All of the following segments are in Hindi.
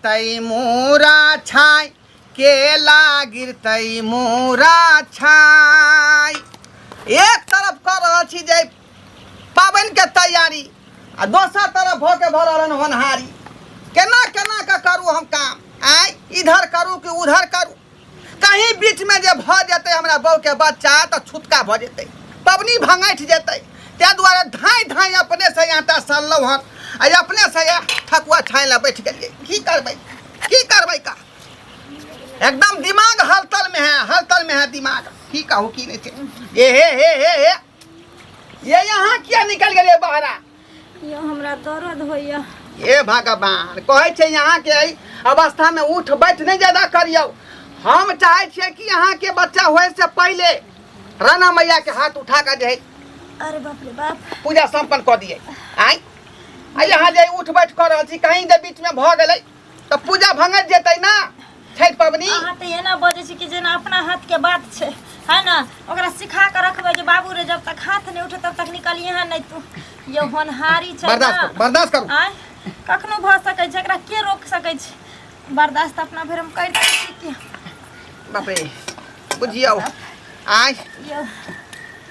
गिरतई मोरा छाय केला गिरतई मोरा छाय। एक तरफ कर रहा छी जे पाबन के तैयारी आ दोसर तरफ होके भरल होनहारी। केना केना का करू हम काम आय इधर करू कि उधर करू। कहीं बीच में जे भ जते हमरा बहू के बच्चा तो छुटका भ जते पबनी भंगैठ जते। ते दुआरे धाई धाई अपने से आटा सनलौ हन आ अपने से ठकुआ छाय ला बैठ गेलिए। की करबै का एकदम दिमाग हलतल में है दिमाग। की कहू की नहीं थे हे ये यहाँ किया निकल गए बाहरा? यो हमरा दर्द होइया। ये भगवान कहे छे यहाँ के अवस्था में उठ बैठ नहीं ज्यादा करियो। हम चाहे छे कि यहाँ के बच्चा होए से पहले राना मैया के हाथ उठा कर जे अरे बाप रे बाप पूजा संपन्न कर दिए। आई यहाँ जे उठ बैठ कर रहल छी कहीं जे बीच में भ गेलै तो पूजा भंगत जेतै ना छठ पबनी। अहाँ त एना बजे छी कि जेना अपना हाथ के बात छे है ना। ओकरा सिखा के रखबे जे बाबू रे जब तक हाथ नहीं उठे तब तक निकलिए है नहीं। तू ये होनहारी छे ना बर्दाश्त करू आय कखनो भ सकै छै एकरा के रोक सकै छै। बर्दाश्त अपना भर हम कर छी के बाप रे बुझियो आय यो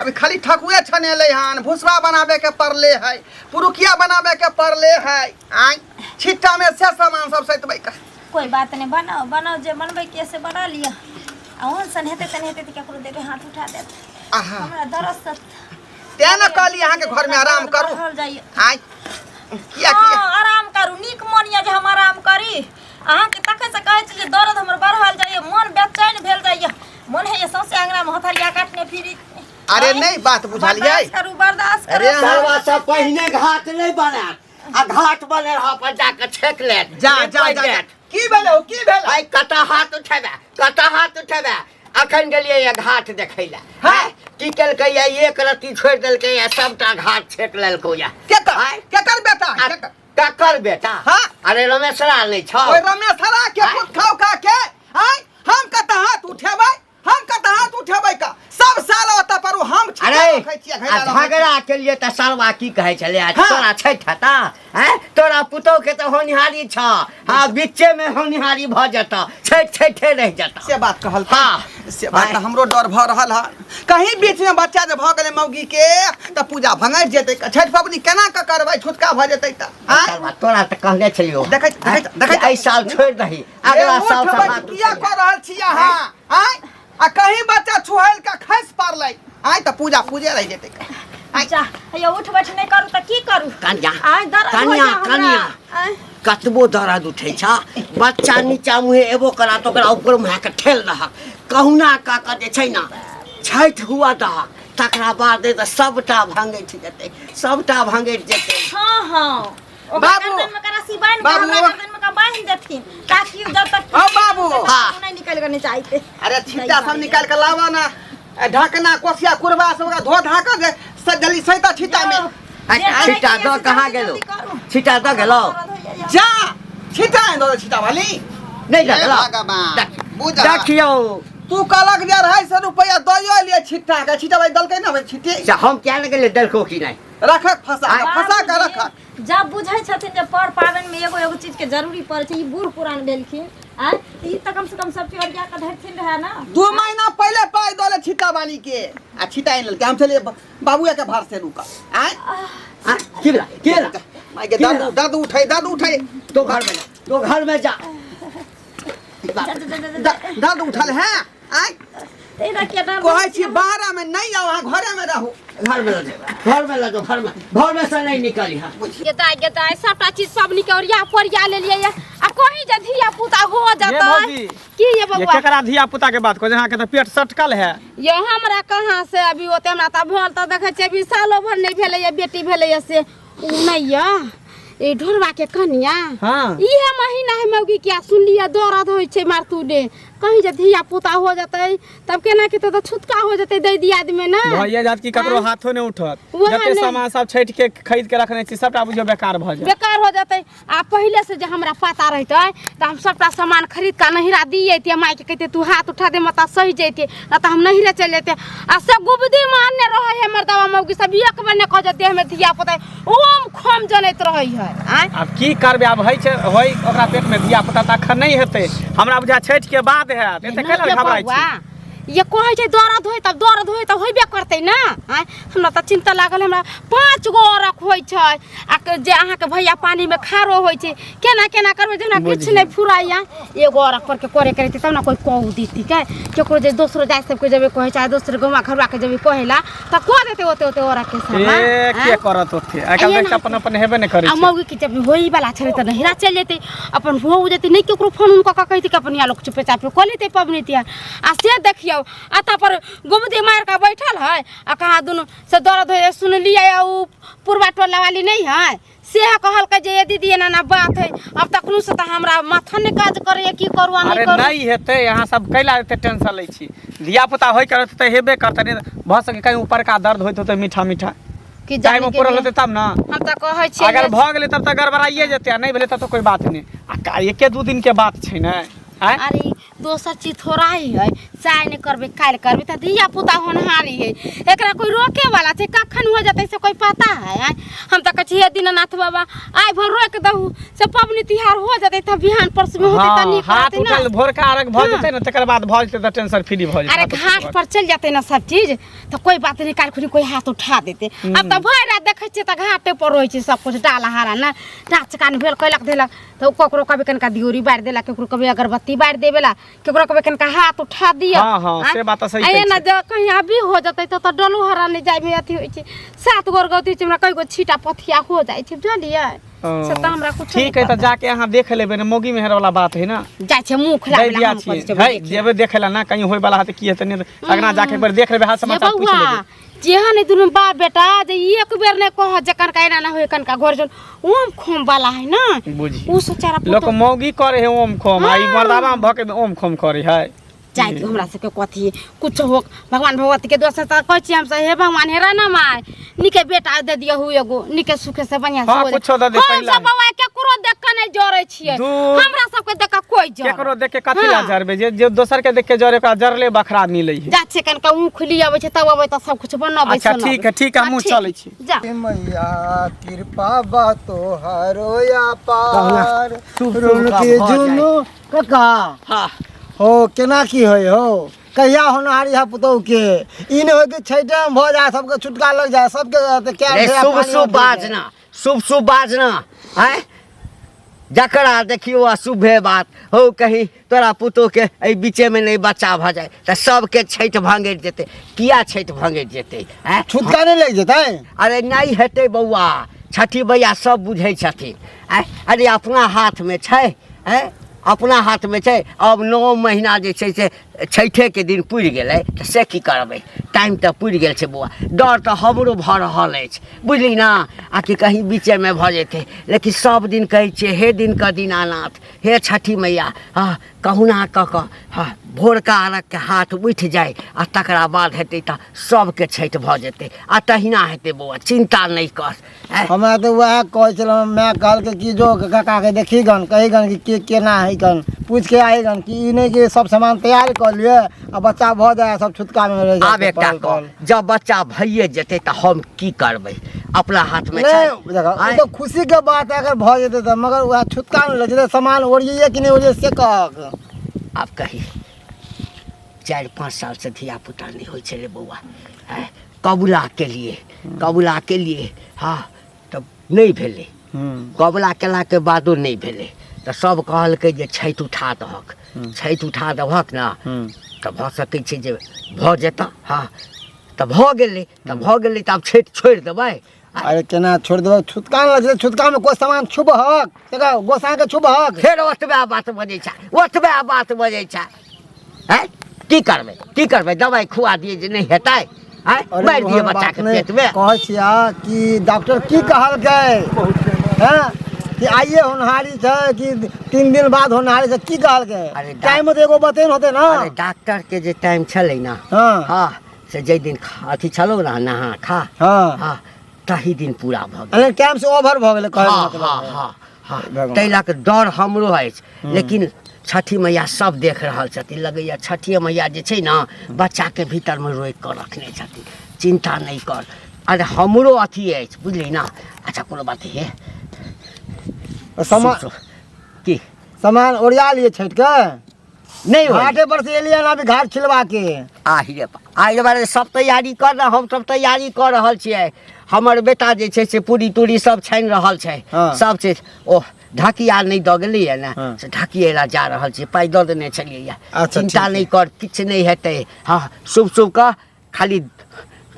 अभी खाली ठकुए छनेले हन भुसवा बनावे के पड़ले है पुरुकिया बनावे के पड़ले है। आय छिट्टा में से सामान सब सैतबै का कोई बात नहीं बनाओ जे बनबै के से बना लिया। और सन हेते तन हेते त केकरो देके हाथ उठा देत। हमरा दरद से ते न कहली यहाँ के घर में आराम करू। आय किया आराम करू नीक मोनिया जे हम आराम करी। अहाँ के तके से कहै छी जे दर्द हमर बढ़ल जाइए मन बेचैन भेल जाइए। मन है ये सौसे अंगना में हथलिया काटने फिरी। अरे नहीं बात बुझलिए बर्दाश्त करू अरे सरवा सब पहिने घाट नहीं बना आ घाट बने रहा पर जाके छेक ले जा की भेल भाई कटा हाथ उठेबे अखन गेलिए ये घाट देखै ले। हां की केलकै ये एक रत्ती छोड़ देलकै ये सबटा घाट छेक लेलको ये। केकर बेटा ककर बेटा? हां अरे रमेशरा नहीं छ ओए रमेशरा के खुद खाओ खा के आय हम कता हाथ उठेबै का सब साल होता पर हम झगड़ा के लिए त सरवा की कहै छले तोरा छैठ हता हैं तोरा पुतौ के त होनिहारी छ। हां बीचे में होनिहारी भ जता छैठे रह जता से बात कहल। हां से बात हमरो डर भ रहल है कहीं बीच में बच्चा जे भ गेलै मौगी के त पूजा भंगैठ जेतै छठ पबनी केना क करबै छुटका भ जेतै त। हां तोरा त कहले छलियो देख एई साल छोड़ दही अगला साल से किया क रहल छी अहाँ आय आ कहीं बच्चा छुहल का खस पारलै आय त पूजा पूजे रह जेतै। अच्छा ये उठ बैठ नहीं करू त की करू कनिया कतबो दर्द उठे छ बच्चा नीचा मुहे एबो करा तो ओकरा ऊपर में के ठेल रह कहुना का के जे छै ना छैठ हुआ दह तकरा बाद त सबटा भांगैठ जेतै। हां बाबू बांध देथिन ताकि जब तक बाबू नहीं निकल के नहीं चाहिए। अरे छिट्टा सब निकाल के लावा ना ढकना कोसिया कुरबा सब ओकरा धो धा के सजली सैता छिट्टा में। छिट्टा दो कहां गेलो छिट्टा दो गेलो जा छिट्टा दो छिट्टा वाली नहीं गेलो बुझा देखियो तू कहलक जे 250 रुपया दइयो लिए छिट्टा के छिट्टा भाई दलकै ना भाई छिट्टे हम क्या लगे दलको की नहीं रखक फसा के रखक जब बुझै छथिन जे पर पावन में एगो चीज के जरूरी पड़े छै। ई बूढ़ पुरान भेलखिन आ ई त कम से कम सब चोरिया के धरथिन रहे ना 2 महीना पहले पाई दोले छिट्टा वाली के आ छिट्टा इन के हम चले बाबूया के भार से रुका आय की भेला माय के दादू उठाई तो घर में जा दादू उठल है आय तेरा के डर कहै छी बाहर में नहीं आओ घरे में रहू घर में से नहीं निकली। हां गेता सबटा चीज सब निकौरिया परिया ले लिए आ कहीं जे धिया पुता हो जाता की ये बबुआ ये केकरा धिया पुता के बात को जहां के त पेट सटकल है ये हमरा कहां से अभी ओते हमरा त भल त देखे छै अभी सालो भर नहीं भेले ये बेटी भेले से नैया ए ढोरवा के कनिया हां इहे महीना है मौगी क्या सुन लिया दर्द होय छै मारतू दे कहीं जब धिया पुता हो जतै तब केना के तो छुटका हो जतै दे दी आदमी ना भैया जात की ककरो हाथो नहीं उठत वहाँ जते नहीं। सामान सब छठ के खरीद के रखने छी सबटा बुझियो बेकार भ जाय बेकार हो जतै आ पहले से जे हमरा पता रहतै त हम सबटा सामान खरीद के नहिरा दिए माई के कहते तू हाथ उठा दे मता सही जैते ना त हम नहिरा चल जैते आ सब गुबदी मानने रहे है मर्दवा मौगी सब एक बेर ने कह जे देह में धिया पुता ओम खम जनैत रहै है आय अब की करबे अब होइ छै होइ ओकरा पेट में धिया पुता त अखन नहीं हेतै हमरा बुझा छठ के बाद हैत एते कैला घबराई छी ये कहै छै दर्द होय तब होइबे करतै ना आय हमरा त चिंता लागल हमरा 5 गो औरक होय छै आ जे अहाँ के भैया पानी में खारो होय छै केना केना करबै जे हमरा किछ नहीं फुराइया एगो औरक पर के करे करते तब ना कोई कहू दीती के केकरो जे दोसरो जाय सब के जेबे कहै छै दोसर गवा घरवा के जेबे कहेला त को देते ओते औरक के सामान ए के करत ओते आइकाल देख अपन अपन हेबे नहीं करै आ छै मौगी के जब होई वाला छले त नहिरा चल जेते अपन हो जेते नहीं केकरो फोन उनका का कहते कि अपन या लोग चुपे चापे को लेते पबनी तिया आ से देखियो आता पर गुमदी मार का बैठल है आ कहा दुनु से दर्द होय सुन लिया उ पूर्वा टोला वाली नहीं है से कहल के जे दीदी एना ना बात है अब तकनु से त हमरा माथा ने काज करे की करू आ अरे नहीं करू नहीं हेतै यहाँ सब कैला एते टेंशन लै छी धिया पुता होय करत त हेबे करत नहीं भ सके कहीं ऊपर का दर्द होइत होतै मीठा मीठा कि जाय में पूरा होतै तब ना हम त कहै छी अगर भ गेलै तब त गड़बड़ाइए जेतै नहीं भेलै तब तो कोई बात नहीं आ एके दू दिन के बात छै ना आय अरे दोसर चीज थोड़ा ही है चाय नहीं करबे काल करबे त धिया पुता होनहारी है एकरा कोई रोके वाला छै कखन हो जतै से कोई पता है आय? हम त कहै हे दीननाथ बाबा आइ भर रोक दहु से पबनी तिहार हो जतै त बिहान परस में होतै त नीक हाथ रहतै ना उठल भोरका अर्घ भ जेतै ना तकर बाद भ जेतै त टेंशन फ्री भ जेतै अरे घाट पर चल जाते ना सब चीज तो कोई बात नहीं काल खुनी कोई हाथ उठा देते अब तो भर रात देखे छे त घाटे पर रही छे सब कुछ डाला हारा ना नाच कान भेल कइलक देलक तो ककरो कभी कनका दियोरी बार देला केकरो कभी अगरबत्ती बार देवेला केकरो कभी कनका हाथ उठा दिया हाँ, से बात सही आये कहै ना जो कहीं अभी हो जतै तो डलू हरा नहीं जाय में अथी होई छे 7 गोर गौती छे हमरा कई गो छीटा पथिया हो जाय छे बुझलिए से त हमरा कुछ ठीक है तो जाके यहाँ देख लेबे ना मोगी मेहर वाला बात है ना जाय छे मुंह दे खराब दिया छी है जेबे देखेला ना कहीं होय वाला है त की हेतै नहीं अगना जाके एक बार देख लेबे हाल समाचार पूछ लेबे जेहन दुनु बाप बेटा जे एक बेर ने कह जकन का एना ना होय कनका घर जन ओम खोम वाला है ना बुझी उ सोचारा लोग मौगी करे है ओम खोम आई मर्दावा में भके ओम खोम करे है जाय के हमरा सबके कथी कुछ हो भगवान भगवती के दोस्त त कहै छी हम से हे भगवान हेरा ना माय निके बेटा दे दियो हु एगो निके सुखे से बढ़िया से हाँ, हो कुछो दे दे हम पहिला सब बाबा केकरो देख के नहीं जरे छिए हमरा सबके देख के कोई जर केकरो देख के कथी ला जरबे जे दोसर के देख के जरे का जरले बखरा मिलै है जा छे कनका ऊ खुली आबै छे तब आबै त सब कुछ बनबै अच्छा ठीक है हमहू चलै छी जा मैया कृपा बा तोहारो या पार शुभ रुन का के भऽ जुनू कका हाँ हो केना की होय हो कहिया होनहारी है पुतौ के ई न हो कि छैटे में भ जाए सबके छुटका लग जाए सबके त क्या रे शुभ बाजना शुभ बाजना है जकरा देखियो अशुभे बात हो कहीं तोरा पुतो के एहि बीचे में नहीं बच्चा भ जाए त सबके छठ भांगैत जेते किया छठ भांगैत जेते हैं छुटका नहीं लग जेतै अरे नहीं हेतै बौआ छठी भैया सब बुझै छथिन अरे अपना हाथ में छै अपना हाथ में छै अब 9 महीना जे छै से छठे के दिन पुरि गेलै तऽ से की करबै टाइम तऽ पुरि गेल छै बौआ डर तऽ हमरो भऽ रहल अछि बुझली ना आ कि कहीं बीचे में भऽ जेतै लेकिन सब दिन कहै छियै हे दिन का दीनानाथ हे छठी मैया हाँ कहुना कऽ कऽ हाँ भोरका अर्घ के हाथ उठि जाए आ तकरा बाद हेतै तऽ सबके छठि भऽ जेतै आ तहिना हेतै बौआ चिंता नहीं कर हमरा तो वह कहै छलौ मैं कहल के की जो काका के देखी गन कही गन कि केना है गन पूछ के आई गन कि ई नहीं कि सब सामान तैयार कर लिए आ बच्चा भ जाए सब छुटका में रह जाए आब एकटा कह जब बच्चा भइए जेतै तऽ हम की करबै अपना हाथ में छै नहीं देखो तो खुशी के बात है अगर भ जेतै त मगर वह छुटका में लग जेतै सामान ओरिए कि नहीं ओरिए से कह आब कही 4-5 साल से धिया पुता नहीं होइ छलै बौआ कबुला के लिए हाँ तब नहीं भेलै कबुला केला के बादो नहीं भेलै तऽ सब कहलकै जे छठि उठा दहक ना तऽ भऽ सकै छै जे भऽ जेतऽ हाँ तऽ भऽ गेलै तऽ आब छठि छोड़ि देबै अरे केना छोड़ देबै छुटका में लग जेतै छुटका में कोई सामान छुबहक देखो गोसाई के छुबहक फेर ओतबे बात बजै छै हैं की करबै दवाई खुआ दिए जे नहीं हेतै मारि दिए बच्चा के पेट में कहै छिया कि डॉक्टर की कहलकै हैं कि आइए होनहारी छै कि 3 दिन बाद होनहारी छै की कहलकै अरे टाइम में तो एगो बतेन होते ना अरे डॉक्टर के जे टाइम छलै ना हाँ हाँ से जे दिन अथी छलो ना नहा खा हाँ हाँ तही दिन पूरा भऽ गेल अरे टाइम से ओवर भ गेलै कहै हाँ मतलब हाँ है। हाँ हाँ भगवान। ताहि लऽ कऽ डर हमरो अछि लेकिन छठी मैया सब देख रहल छथिन लगैया छठी मैया जे छै ना बच्चाके भीतरमे रोकि कऽ रखने छथिन चिंता नहीं कर अरे हमरो अथी अछि बुझली ना अच्छा कोनो बात है सामान की सामान ओरिया लिए छठ के नहीं हो घाटे पर से एलिए ना अभी घाट खिलवा के आइ बारे सब तैयारी कर रहा हम सब तैयारी कर रहल छियै हमर बेटा जे छै से पूरी तूरी सब छानि रहल छै हाँ। सब चीज ओ ढकिया नहीं दऽ गेलियै ने हाँ। से ढकिए ला जा रहल छी पाइ दऽ देने छलियै अच्छा, चिंता ठीक नहीं कर किछु नहीं हेतै हाँ शुभ शुभ कऽ खाली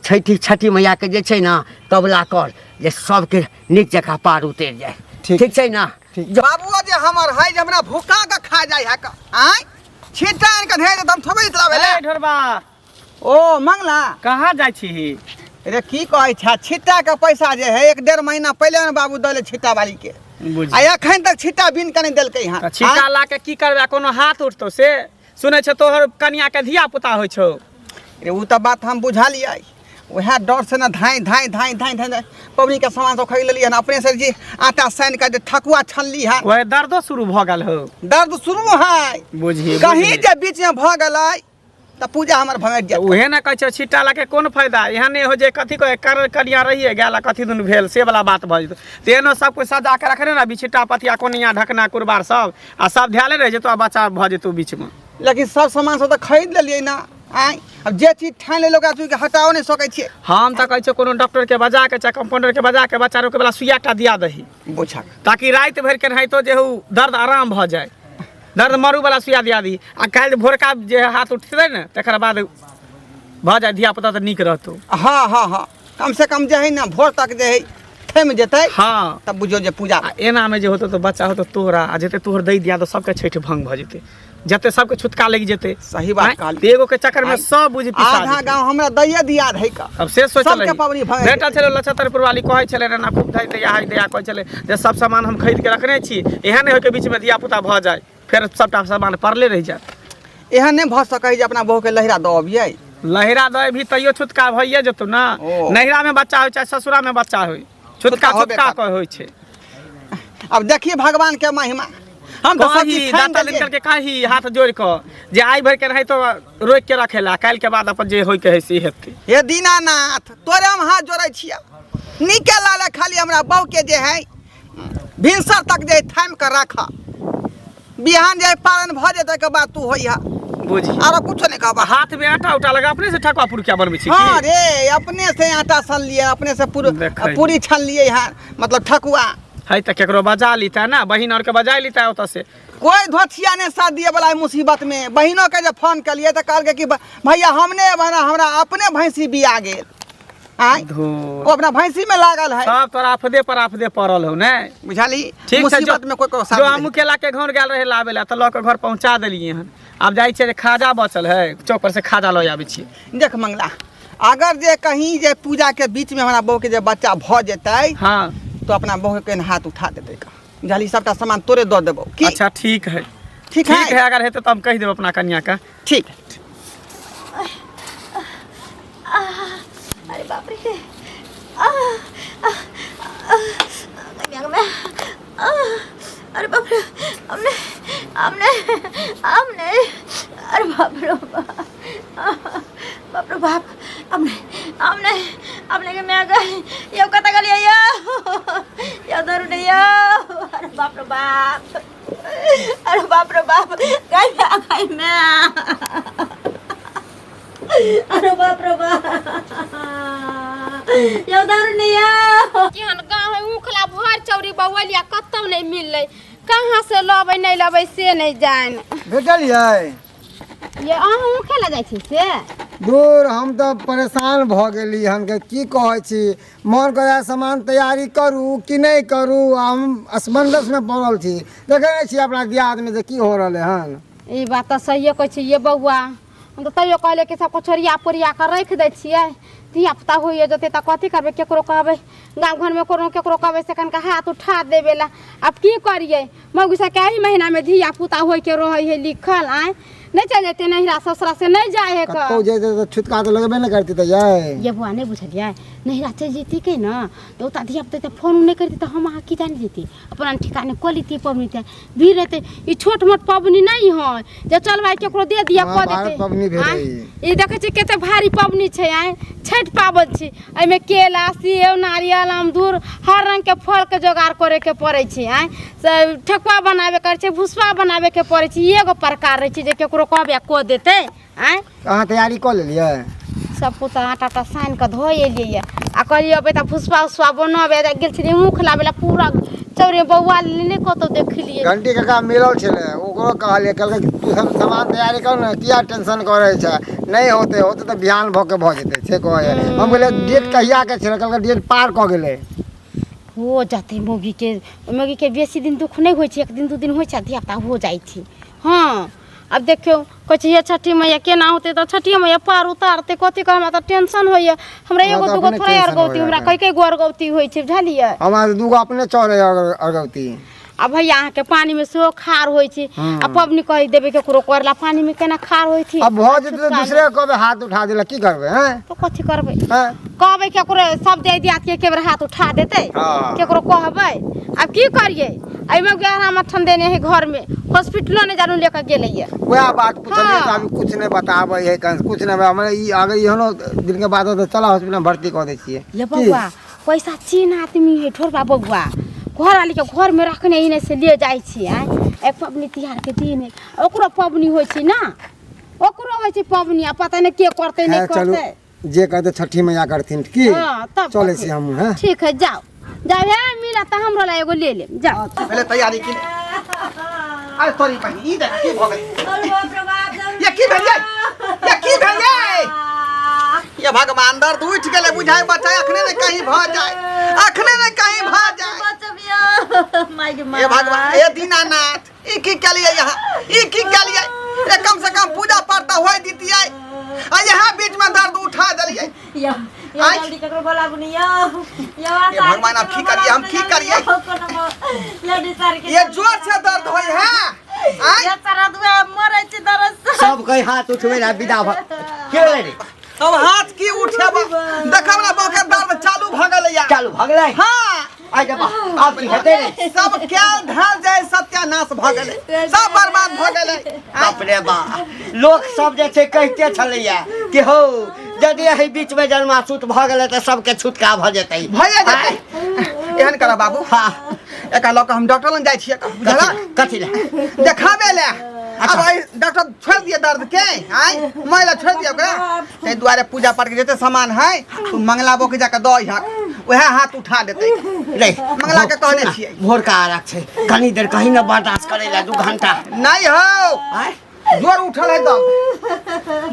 छठी मैया के जे छै ना तबला कर जे सबके नीक जकाँ पार उतरि जाए ठीक। ठीक छै ना बाबुआ जे हमर है जे हमरा भूखा के खा जाय है आय छिटा के धे दे हम थोबे इतला भेले ए ढोरबा ओ मंगला कहाँ जाइ छी रे की कहै छै छिट्टा के पैसा जे है 1.5 महीना पहले ने बाबू दले छिट्टा वाली के बुझ आ एखन तक छिट्टा बिन के नहीं देलकै हां छिटा ला के की करबे कोनो हाथ उठतो से सुनै छ तोहर कन्या के धिया पुता होइ छौ रे उ त बात हम बुझलियै वह डर से ना धाई पबनी के सामान सब खरीद लेलिए ना अपने से जी आटा सान के ठकुआ छनली है वह दर्दो शुरू भ गेल हो दर्द शुरू है बुझी कहीं जे बीच में भ गेलै त पूजा हमर भंगट जाय उहे ना कहै छ छिटा ला के कोन फायदा यहाँ नहीं हो जे कथी को कर कनिया रहिए गेला कथी दुन भेल से वाला बात भ जेतो तेनो सब कुछ सजा के रखने ना बिछिटा पतिया कोनिया ढकना कुरबार सब आ सब ध्यान रह जेतो बच्चा भ जेतो बीच में लेकिन सब सामान सब त खरीद लेलिए ना आय अब जे चीज ठान ले लोग के हटाओ नहीं सकै छियै हम त कहै छ कोनो डॉक्टर के बजा के चाहे कंपाउंडर के बजा के बच्चा रोके वाला सुइया टा दिया दही बुझा ताकि रात भर के नहीं तो जे दर्द आराम भ जाए दर्द मरू वाला सुइया दिया दी आ काल्हि भोरका जे हाथ उठतै ने तकर बाद भ जाए धिया पुता त नीक रहतो हाँ कम से कम जे है ना भोर तक जे है थम जेतै हाँ तब बुझो जे पूजा आ एना में जे होतो तो बच्चा होतो तोहरा आ जेते तोहर दै दिया तो सबके छठ भंग भ जेते जते सबके छुटका लग जेते सही बात कहली। तो एगो के चक्कर में सब बुझ पिसा आधा गांव हमरा दैये दिया है का अब से सोच सबके पाबनी भंग बेटा चलो लछतरपुर वाली कहै छले ना खूब धै दया हाय दया कहै छले जे सब सामान हम खरीद के रखने छी एहन नहीं हो के बीच में दिया पुता भ जाए फिर सबटा सामान परले रह जाए एहन नहीं भ सकै जे अपना बहू के लहरा दऽ अबियै लहरा दे भी तैयो छुटका भइए जेतो ना ओ। नहिरा में बच्चा होय चाहे ससुरा में बच्चा होय छुटका होबे छुटका करतै। होय छै अब देखिए भगवान के महिमा हम तो सब कही चीज ठान दाता देलियै। निकल के कही हाथ जोड़ के जे आई भर के रहे तो रोक के रखेला काल के बाद अपन जे होय के है से हेतै हे दीनानाथ तोरे हम हाथ जोड़ै छियै निकल आले खाली हमरा बहू के जे है भिनसर तक जे थाम के रख बिहान जे पारण भ जेतै के बाद तू होइहा बुझी आरो कुछो नहीं कहबा हाथ में आटा उटा लगा अपने से ठकुआ पुरकिया बनबै छी हाँ की रे अपने से आटा सन लिए अपने से देखै। पूरी छन लिए यहाँ मतलब ठकुआ है त केकरो बजा लीता ना बहिन और के बजा लीता ओत से कोई धोथिया ने साथ दिए वाला मुसीबत में बहनों के जब फोन कर लिए तो कहल कि भैया हमने बना हमरा अपने भैंसी बिया गेल आय धो वो अपना भैंसी में लागल है सब तोरा आफदे पड़ल हो ने बुझाली ठीक छै मुसीबत में कोई को जो साथ हम केला के घर गेल रहे लाबे ला त ल के घर पहुंचा देलिए हन अब जाई छै खाजा बचल है चौक पर से खाजा ल आबै छी देख मंगला अगर जे कहीं जे पूजा के बीच में हमारा बहू के जे बच्चा भ जेतै हां तो अपना बहू के हाथ उठा देते का बुझाली सबटा सामान तोरे दऽ देबो की अच्छा ठीक है ठीक ठीक है है अगर हेतै तो हम कह देब अपना कन्या का ठीक अरे बाप रे कन्या में अरे बाप रे हमने हमने हमने अरे बाप रे बाप हमने हमने हमने के मैं गई यो कता गलिया यो दारू नहीं यो अरे बाप रे बाप गई मैं अरे बाप रे यो दारू नहीं यो केहन गाँव है उखला भर चौरी बौलिया कतौ नहीं मिललै कहाँ से लबै नहीं लबै से नहीं जान भेटलियै ये अहाँ उखेला जाइ छी से दूर हम तो परेशान भ गेली हन के की कहै छी मन करे सामान तैयारी करू कि नहीं करू हम असमंजस में पड़ल छी देखे नहीं छी अपना दियाद में जे की हो रहले हन ई बात तो सही कहै छी ये बौआ हम तो तैयो कहले कि सब कचोरिया पोरिया के रख दै छियै धिया पुता होइए जते त कथी करबे केकरो कहबै गाँव घर में कोनो केकरो कहबै से कनका हाथ उठा देवेला अब की करिए मौगी के ही महीना में धिया पुता होय के रहे है लिखल आए नहीं चल जेते नहिरा ससुरा से नहीं जाए है कतौ जे तो छुटका तो लगबे न करती त ये बुआ नहीं बुझलिए नहिरा चल जेती के न तो उता धिया पुता फोन नहीं करती तो हम अहाँ की जान जेती अपन ठिकाने कोलिती पबनी ते भी रहते ई छोट मोट पबनी नहीं है जे चल भाई केकरो दे दिया क देते पबनी भेलै ई देखे छी केते भारी पबनी छै आए छठ पाबन छी एहि में केला सेब नारियल अमदूर हर रंग के फल के जोगाड़ करे के पड़े छै आए ठेकुआ बनावे कर छै भुसवा बनावे के पड़े छै एगो प्रकार रहे छै जे केकरो कहबे को देते आए कहाँ तैयारी कर लेलिए सब कुछ आटा टा सान के धो एलिए आ कहलिए अब त फुसवा उसवा बनबे गेल छी मुँह खिलाबे ला पूरा चौरे बौआ ने कतो देख लिए घंटी काका मिलल छले ओकरो कहलिए कल तू सब सामान तैयारी कर न किया टेंशन करे छै नहीं होते त बिहान भ के भ जेते से कहे हम बोले डेट कहिया के छले कल डेट पार क गेले हो जाते मोगी के बेसी दिन दुख नहीं होय छै एक दिन दू दिन होय छै धिया पुता हो जाय छै हां अब देखियो कछ ये छठी मैया केना होते तो छठी मैया पार उतारते कथी का हमरा त टेंशन होय हमरा एगो दूगो थोड़ा अर्गौती हमरा कई गो अर्गौती होय छै बुझलिए हमार दूगो अपने चढ़े अर्गौती अब भैया अहाँ के पानी में सेहो खार होय छै आ पबनी कहि देबे केकरो करला पानी में केना खार होय छै अब भ जेते दूसरे कहबे हाथ उठा देला की करबे हैं तो कथी करबे हैं कहबे केकरो सब दे दिया के केबर हाथ उठा देते केकरो कहबे अब की करिए एमे गहरा मठन देने है घर में हॉस्पिटलो ने जानू लेकर गेले ये वह बात पूछले त अभी कुछ नहीं बताबै है कुछ नहीं हमरा ई आगे इहनो दिन के बाद तो चला हॉस्पिटल में भर्ती कर दे छिए ये बबुआ पैसा चीन आदमी है ठोरबा बबुआ घर वाली के घर में रखने ही से ले जाय छी एक पबनी तिहार के दिन है ओकरो पबनी होय छी ना ओकरो होय छी पबनी आ पता नहीं के करते नहीं करते जे कहते छठी मैया करथिन की तब चले छी हम हैं ठीक है जाओ जाओ है मिला त हमरो ला एगो ले जाओ पहले तैयारी की अरे तोरी बहिनी ई देख की भ गई ये की भेल ये भगवान दर्द उठ गेले बुझाय बच्चा अखने ने कहीं भ जाए अखने ने कहीं भ जाए ये भगवान ये दीनानाथ ई की के लिए यहाँ ई की के लिए ये कम से कम पूजा पाठ तो होय दीतियै आ यहाँ बीच में दर्द उठा देलियै जल्दी ककरो बोला बुनिया ये भगवान अब की करिए हम की करिए ये जोर से दर्द होय है ये सारा दुआ मरे छी दर्द सब कहीं हाथ उठवे ला विदा भ के रे अब हाथ की उठेब देखब ना बके दर्द चालू भ गेलै या चालू भ गेलै हां आ जा आप की हेते रे सब कैल ढल जाय सत्यानाश भ गेलै सब बर्बाद भ गेलै बाप रे बा लोग सब जे छै कहते छलैया कि हो यदि एही बीच में जन्माशुत भ गेलै त सबके छुटका भ जेतै भए जेतै एहन कर बाबू हां एका लोग हम डॉक्टर लग जाय छियै बुझला कथि ले देखाबे ले अब आई डॉक्टर छोड़ दिए दर्द के आई मैला छोड़ दिए ओकरा ते दुआरे पूजा पाठ के जते सामान है तू मंगला बो के जाके दो यहाँ वह हाथ उठा देते ले मंगला के कहने छियै भोर का आरक छै कनी देर कहीं न बर्दाश्त करे ला 2 घंटा नहीं हो आय जोर उठल है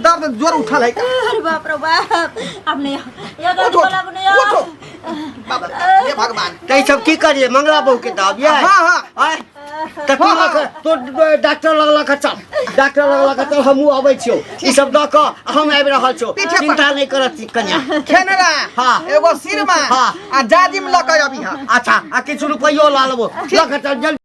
दर्द जोर उठल है अरे बाप रे बाप अपने ये जल्दी उठो बोला बुनिया उठो बाबा ये भगवान तै सब की करिए मंगला बहू के दब ये हां हां आय त तो डॉक्टर लगला के चल डॉक्टर लगला के चल हमहु आबै छियो ई सब द क हम आबि रहल छौ चिंता नहीं करत कन्या खेनरा हां एगो सिरमा हां आ जाजिम ल के अभी हां अच्छा आ किछु रुपैयो ला लेबो ल के चल